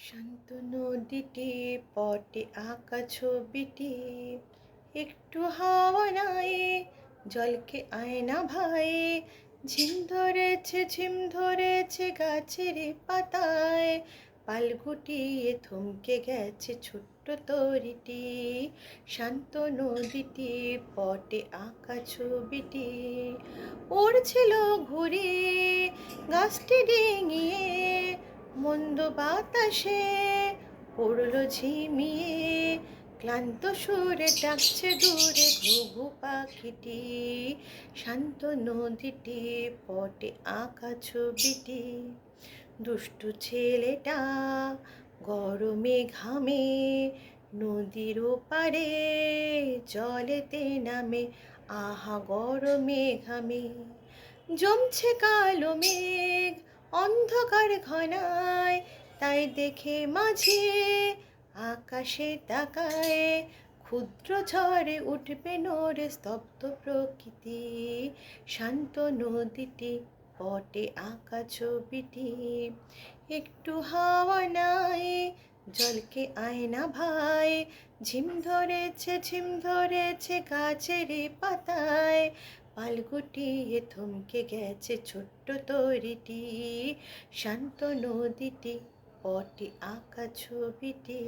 শান্ত নদীটি পটে আঁকা ছবিটি, একটু হাওয়া নাই জলকে আয়না ভাই। ঝিম ধরেছে গাছের পাতায়, পাল গুটিয়ে থমকে গেছে ছোট্ট তরিটি। শান্ত নদীটি পটে আঁকা ছবিটি, উড়ছিল ঘুরে গাছটি ডিঙিয়ে, মন্দ বাতাসে পড়ল ঝিমিয়ে। ক্লান্ত সুরে ডাকছে দূরে ঘুঘু পাখিটি। শান্ত নদীটি পটে আঁকা ছবিটি, দুষ্টু ছেলেটা গরমে ঘামে নদীর ওপারে জলেতে নামে। আহা গরমে ঘামে, জমছে কালো মেঘ অন্ধকার ঘনায়, তাই দেখে মাঝে আকাশে তাকায়। ক্ষুদ্র ঝড়ে উঠবে নড়ে স্তব্ধ প্রকৃতি। শান্ত নদীটি পটে আঁকা ছবিটি, একটু হাওয়া নাই জলকে আয়না ভাই। ঝিম ধরেছে গাছের পাতায়, পাল গুটিয়ে থমকে গেছে ছোট্ট তরিটি। শান্ত নদীটি পটে আঁকা ছবিটি।